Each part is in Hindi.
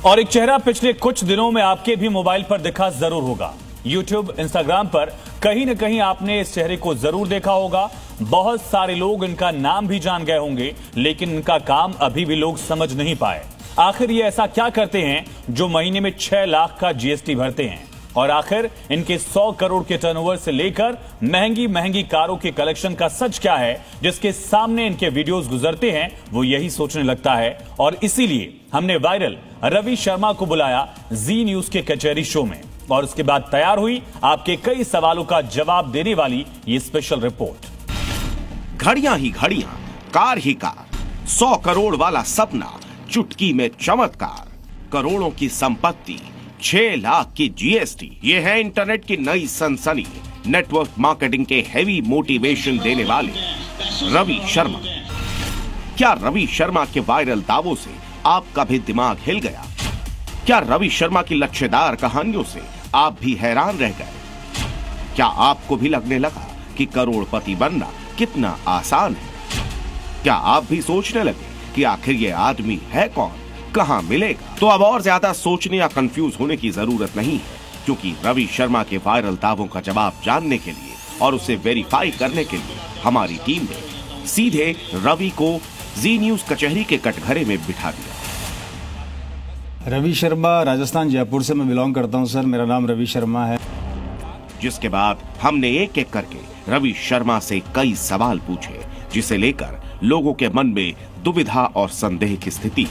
और एक चेहरा पिछले कुछ दिनों में आपके भी मोबाइल पर दिखा जरूर होगा। यूट्यूब, इंस्टाग्राम पर कहीं न कहीं आपने इस चेहरे को जरूर देखा होगा। बहुत सारे लोग इनका नाम भी जान गए होंगे, लेकिन इनका काम अभी भी लोग समझ नहीं पाए। आखिर ये ऐसा क्या करते हैं जो महीने में 6 लाख का जीएसटी भरते हैं? और आखिर इनके 100 करोड़ के टर्नओवर से लेकर महंगी महंगी कारों के कलेक्शन का सच क्या है, जिसके सामने इनके वीडियोस गुजरते हैं, वो यही सोचने लगता है। और इसीलिए हमने वायरल रवि शर्मा को बुलाया जी न्यूज के कचहरी शो में, और उसके बाद तैयार हुई आपके कई सवालों का जवाब देने वाली ये स्पेशल रिपोर्ट। घड़ियां ही घड़ियां, कार ही कार, 100 करोड़ वाला सपना, चुटकी में चमत्कार, करोड़ों की संपत्ति, 6 लाख की जीएसटी। ये है इंटरनेट की नई सनसनी, नेटवर्क मार्केटिंग के हेवी मोटिवेशन देने वाले रवि शर्मा। क्या रवि शर्मा के वायरल दावों से आपका भी दिमाग हिल गया? क्या रवि शर्मा की लच्छेदार कहानियों से आप भी हैरान रह गए? क्या आपको भी लगने लगा कि करोड़पति बनना कितना आसान है? क्या आप भी सोचने लगे कि आखिर ये आदमी है कौन, कहां मिलेगा? तो अब और ज्यादा सोचने या कंफ्यूज होने की जरूरत नहीं है, क्योंकि रवि शर्मा के वायरल दावों का जवाब जानने के लिए और उसे वेरीफाई करने के लिए हमारी टीम ने सीधे रवि को जी न्यूज कचहरी के कटघरे में बिठा दिया। रवि शर्मा, राजस्थान जयपुर से मैं बिलोंग करता हूं सर। मेरा नाम रवि शर्मा है। जिसके बाद हमने एक एक करके रवि शर्मा से कई सवाल पूछे, जिसे लेकर लोगों के मन में दुविधा और संदेह की स्थिति।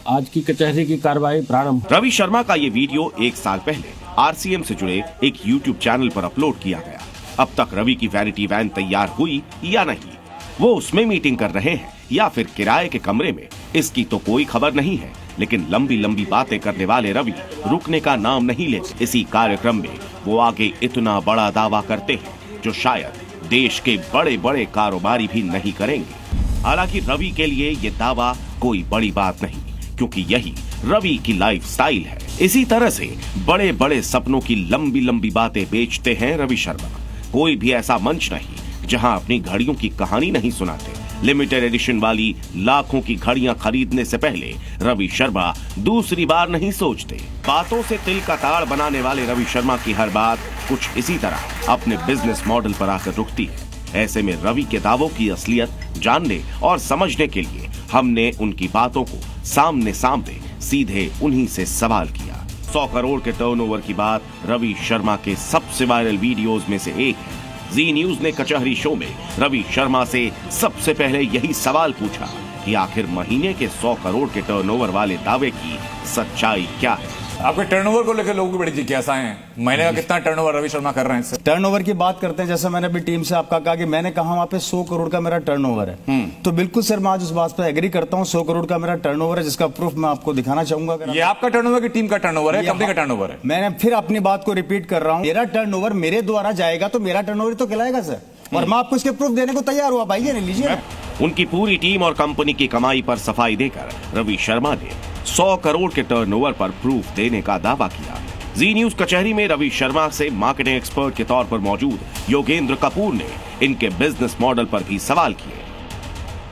आज की कचहरी की कार्रवाई प्रारंभ। रवि शर्मा का ये वीडियो 1 साल पहले आरसीएम से जुड़े एक यूट्यूब चैनल पर अपलोड किया गया। अब तक रवि की वैनिटी वैन तैयार हुई या नहीं, वो उसमें मीटिंग कर रहे हैं या फिर किराए के कमरे में, इसकी तो कोई खबर नहीं है। लेकिन लंबी लंबी बातें करने वाले रवि रुकने का नाम नहीं लेते। इसी कार्यक्रम में वो आगे इतना बड़ा दावा करते हैं जो शायद देश के बड़े बड़े कारोबारी भी नहीं करेंगे। हालांकि रवि के लिए ये दावा कोई बड़ी बात नहीं, क्योंकि यही रवि की लाइफस्टाइल है। इसी तरह से बड़े बड़े सपनों की लंबी लंबी बातें बेचते हैं रवि शर्मा। कोई भी ऐसा मंच नहीं जहां अपनी घड़ियों की कहानी नहीं सुनाते। लिमिटेड एडिशन वाली लाखों की घड़ियां खरीदने से पहले रवि शर्मा दूसरी बार नहीं सोचते। बातों से तिल का ताड़ बनाने वाले रवि शर्मा की हर बात कुछ इसी तरह अपने बिजनेस मॉडल पर आकर रुकती है। ऐसे में रवि के दावों की असलियत जानने और समझने के लिए हमने उनकी बातों को सामने सामने सीधे उन्हीं से सवाल किया। 100 करोड़ के टर्नओवर की बात रवि शर्मा के सबसे वायरल वीडियोस में से एक है। जी न्यूज ने कचहरी शो में रवि शर्मा से सबसे पहले यही सवाल पूछा कि आखिर महीने के 100 करोड़ के टर्नओवर वाले दावे की सच्चाई क्या है। आपके टर्नओवर को लेकर लोगों की बड़ी जिज्ञासा है। महीने का कितना टर्नओवर रवि शर्मा कर रहे हैं? टर्नओवर की बात करते हैं, जैसा मैंने अभी टीम से आपका कहा कि मैंने कहा वहां पे 100 करोड़ का मेरा टर्नओवर है, तो बिल्कुल सर मैं आज उस बात पर एग्री करता हूं। 100 करोड़ का मेरा टर्नओवर है, जिसका प्रूफ मैं आपको दिखाना चाहूंगा। ये आपका टर्नओवर की टीम का टर्नओवर है, कंपनी का टर्नओवर है? मैंने फिर अपनी बात को रिपीट कर रहा हूँ, मेरा टर्नओवर मेरे द्वारा जाएगा तो मेरा टर्नओवर तो कहलाएगा सर, और मैं आपको इसके प्रूफ देने को तैयार हुआ। भाई ले लीजिए। उनकी पूरी टीम और कंपनी की कमाई पर सफाई देकर रवि शर्मा ने 100 करोड़ के टर्नओवर पर प्रूफ देने का दावा किया। जी न्यूज कचहरी में रवि शर्मा से मार्केटिंग एक्सपर्ट के तौर पर मौजूद योगेंद्र कपूर ने इनके बिजनेस मॉडल पर भी सवाल किए।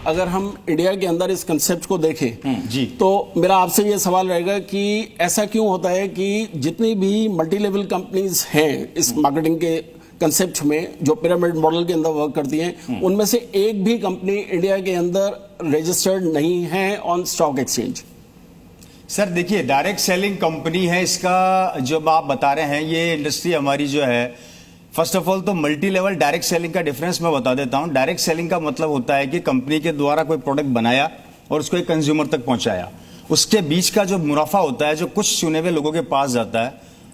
अगर हम इंडिया के अंदर इस कंसेप्ट को देखें जी, तो मेरा आपसे ये सवाल रहेगा कि ऐसा क्यों होता है कि जितनी भी मल्टी लेवल कंपनीज हैं इस मार्केटिंग के कंसेप्ट में, जो पिरामिड मॉडल के अंदर वर्क करती हैं, उनमें से एक भी कंपनी इंडिया के अंदर रजिस्टर्ड नहीं है ऑन स्टॉक एक्सचेंज। सर देखिए, डायरेक्ट सेलिंग कंपनी है, इसका जो आप बता रहे हैं ये इंडस्ट्री हमारी जो है, फर्स्ट ऑफ ऑल तो मल्टी लेवल डायरेक्ट सेलिंग का डिफरेंस मैं बता देता हूं। डायरेक्ट सेलिंग का मतलब होता है कि कंपनी के द्वारा कोई प्रोडक्ट बनाया और उसको एक कंज्यूमर तक पहुंचाया, उसके बीच का जो मुनाफा होता है, जो कुछ चुने हुए लोगों के पास जाता है,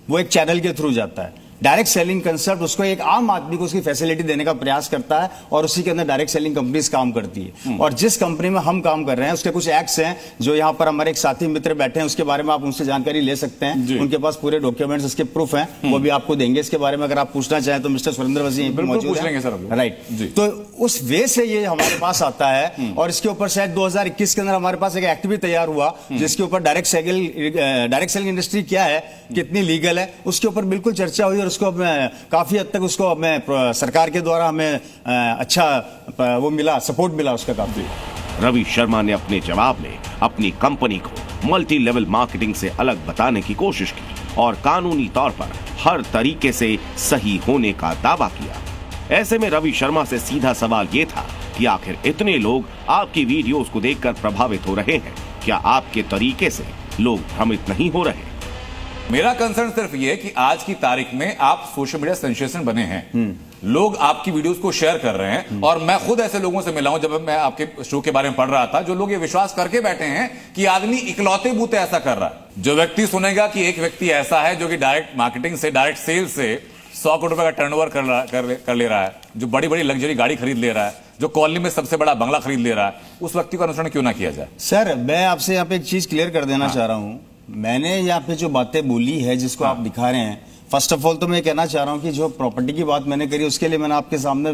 वो एक चैनल के थ्रू जाता है। डायरेक्ट सेलिंग कंसेप्ट उसको एक आम आदमी को उसकी फैसिलिटी देने का प्रयास करता है, और उसी के अंदर डायरेक्ट सेलिंग कंपनीज काम करती है। और जिस कंपनी में हम काम कर रहे हैं उसके कुछ एक्ट्स हैं, जो यहाँ पर हमारे एक साथी मित्र बैठे हैं, उसके बारे में आप उनसे जानकारी ले सकते हैं। उनके पास पूरे डॉक्यूमेंट्स, उसके प्रूफ हैं, वो भी आपको देंगे। इसके बारे में अगर आप पूछना चाहें तो मिस्टर सुरेंद्र वजी मौजूद है, राइट। तो उस वे से ये हमारे पास आता है, और इसके ऊपर शायद 2021 के अंदर हमारे पास एक एक्ट भी तैयार हुआ जिसके ऊपर डायरेक्ट सेलिंग इंडस्ट्री क्या है, कितनी लीगल है, उसके ऊपर बिल्कुल चर्चा हुई। और उसको काफी हद तक उसको हमें सरकार के द्वारा हमें अच्छा वो मिला, सपोर्ट मिला उसका काफी। रवि शर्मा ने अपने जवाब में अपनी कंपनी को मल्टी लेवल मार्केटिंग से अलग बताने की कोशिश की और कानूनी तौर पर हर तरीके से सही होने का दावा किया। ऐसे में रवि शर्मा से सीधा सवाल ये था कि आखिर इतने लोग आपकी वीडियोस को देखकर प्रभावित हो रहे हैं, क्या आपके तरीके से लोग भ्रमित नहीं हो रहे? मेरा कंसर्न सिर्फ ये कि आज की तारीख में आप सोशल मीडिया सेंसेशन बने हैं, लोग आपकी वीडियोस को शेयर कर रहे हैं और मैं खुद ऐसे लोगों से मिला हूं जब मैं आपके शो के बारे में पढ़ रहा था, जो लोग ये विश्वास करके बैठे हैं कि आदमी इकलौते बूते ऐसा कर रहा है। जो व्यक्ति सुनेगा कि एक व्यक्ति ऐसा है जो कि डायरेक्ट मार्केटिंग से, डायरेक्ट सेल से 100 करोड़ रुपए का टर्नओवर कर ले रहा है, जो बड़ी बड़ी लग्जरी गाड़ी खरीद ले रहा है, जो कॉलोनी में सबसे बड़ा बंगला खरीद ले रहा है, उस व्यक्ति का अनुसरण क्यों ना किया जाए? सर मैं आपसे यहाँ पे एक चीज क्लियर कर देना चाह रहा हूँ। मैंने यहाँ पे जो बातें बोली है जिसको आप दिखा रहे हैं, फर्स्ट ऑफ ऑल तो मैं कहना चाह रहा हूँ कि जो प्रॉपर्टी की बात मैंने करी उसके लिए मैंने आपके सामने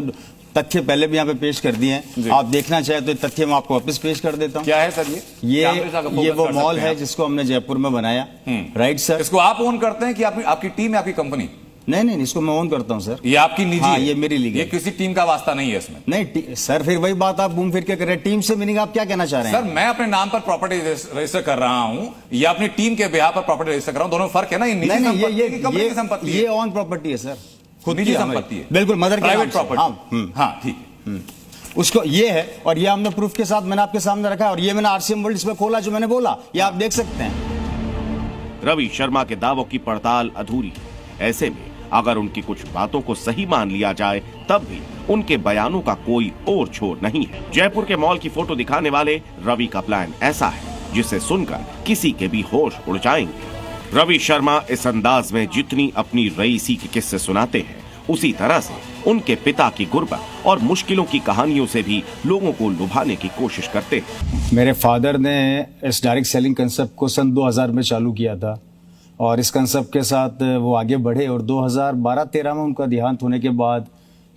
तथ्य पहले भी यहाँ पे पेश कर दिए हैं। आप देखना चाहे तो तथ्य मैं आपको वापस पेश कर देता हूँ। क्या है सर ये वो मॉल है जिसको हमने जयपुर में बनाया, राइट सर? इसको आप ओन करते हैं कि आपकी टीम है, आपकी कंपनी? नहीं, इसको मैं ओन करता हूँ सर। ये आपकी निजी हाँ, है? ये मेरी लीगल। ये किसी टीम का वास्ता नहीं है इसमें? नहीं सर, फिर वही बात आप घूम फिर के कर रहे हैं। टीम से मीनिंग आप क्या कहना चाह रहे हैं? सर मैं अपने नाम पर प्रॉपर्टी रजिस्टर कर रहा हूं या अपनी टीम के बिहाफ पर प्रॉपर्टी रजिस्टर कर रहा हूं, दोनों में फर्क है ना? ये निजी संपत्ति है कि कंपनी की संपत्ति है? ये ऑन प्रॉपर्टी है सर, खुद निजी की संपत्ति है, बिल्कुल मदर प्राइवेट प्रॉपर्टी। हाँ ठीक है, उसको ये है और ये हमने प्रूफ के साथ मैंने आपके सामने रखा है और ये मैंने आरसीएम वर्ल्ड इसमें खोला जो मैंने बोला, ये आप देख सकते हैं। रवि शर्मा के दावों की पड़ताल अधूरी है। ऐसे में अगर उनकी कुछ बातों को सही मान लिया जाए तब भी उनके बयानों का कोई और छोर नहीं है। जयपुर के मॉल की फोटो दिखाने वाले रवि का प्लान ऐसा है जिसे सुनकर किसी के भी होश उड़ जाएंगे। रवि शर्मा इस अंदाज में जितनी अपनी रईसी के किस्से सुनाते हैं, उसी तरह से उनके पिता की गुर्बत और मुश्किलों की कहानियों से भी लोगों को लुभाने की कोशिश करते हैं। मेरे फादर ने इस डायरेक्ट सेलिंग कंसेप्ट को सन 2000 में चालू किया था और इस कंसेप्ट के साथ वो आगे बढ़े और 2012-13 में उनका देहांत होने के बाद,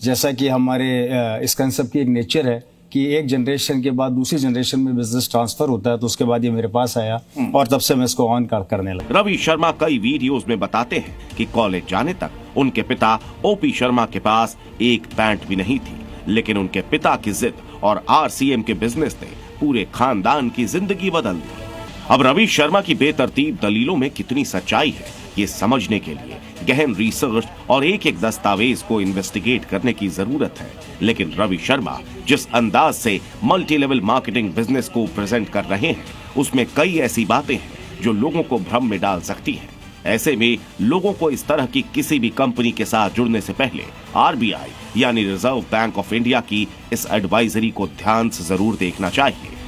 जैसा कि हमारे इस कंसेप्ट की एक नेचर है कि एक जनरेशन के बाद दूसरी जनरेशन में बिजनेस ट्रांसफर होता है, तो उसके बाद ये मेरे पास आया और तब से मैं इसको ऑन करने लगा। रवि शर्मा कई वीडियोस में बताते हैं कि कॉलेज जाने तक उनके पिता ओपी शर्मा के पास एक पैंट भी नहीं थी, लेकिन उनके पिता की जिद और आरसीएम के बिजनेस ने पूरे खानदान की जिंदगी बदल दी। अब रवि शर्मा की बेतरतीब दलीलों में कितनी सच्चाई है, ये समझने के लिए गहन रिसर्च और एक एक दस्तावेज को इन्वेस्टिगेट करने की जरूरत है। लेकिन रवि शर्मा जिस अंदाज से मल्टी लेवल मार्केटिंग बिजनेस को प्रेजेंट कर रहे हैं, उसमें कई ऐसी बातें हैं जो लोगों को भ्रम में डाल सकती हैं। ऐसे में लोगों को इस तरह की किसी भी कंपनी के साथ जुड़ने से पहले आरबीआई यानी रिजर्व बैंक ऑफ इंडिया की इस एडवाइजरी को ध्यान से जरूर देखना चाहिए।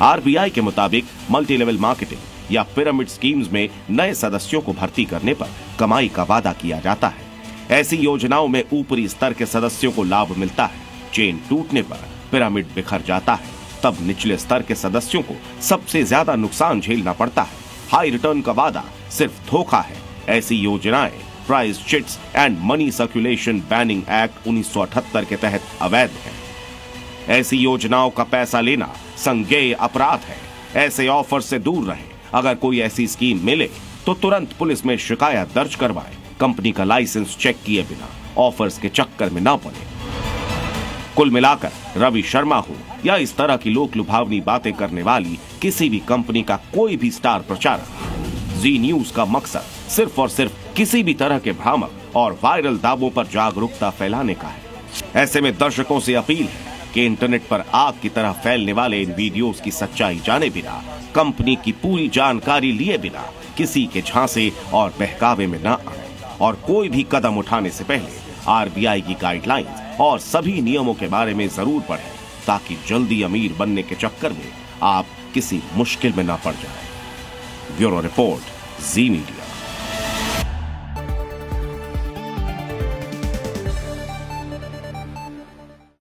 आरबीआई के मुताबिक मल्टी लेवल मार्केटिंग या पिरामिड स्कीम्स में नए सदस्यों को भर्ती करने पर कमाई का वादा किया जाता है। ऐसी योजनाओं में ऊपरी स्तर के सदस्यों को लाभ मिलता है, चेन टूटने पर पिरामिड बिखर जाता है, तब निचले स्तर के सदस्यों को सबसे ज्यादा नुकसान झेलना पड़ता है। हाई रिटर्न का वादा सिर्फ धोखा है। ऐसी योजनाएं price chits and money circulation banning act 1978 के तहत अवैध है। ऐसी योजनाओं का पैसा लेना संज्ञेय अपराध है। ऐसे ऑफर से दूर रहें। अगर कोई ऐसी स्कीम मिले तो तुरंत पुलिस में शिकायत दर्ज करवाएं। कंपनी का लाइसेंस चेक किए बिना ऑफर्स के चक्कर में ना पड़े। कुल मिलाकर रवि शर्मा हो या इस तरह की लोक लुभावनी बातें करने वाली किसी भी कंपनी का कोई भी स्टार प्रचारक, जी न्यूज का मकसद सिर्फ और सिर्फ किसी भी तरह के भ्रामक और वायरल दावों पर जागरूकता फैलाने का है। ऐसे में दर्शकों से अपील है कि इंटरनेट पर आग की तरह फैलने वाले इन वीडियोस की सच्चाई जाने बिना, कंपनी की पूरी जानकारी लिए बिना किसी के झांसे और बहकावे में न आए और कोई भी कदम उठाने से पहले आरबीआई की गाइडलाइंस और सभी नियमों के बारे में जरूर पढ़ें, ताकि जल्दी अमीर बनने के चक्कर में आप किसी मुश्किल में न पड़ जाएं। ब्यूरो रिपोर्ट, जी मीडिया।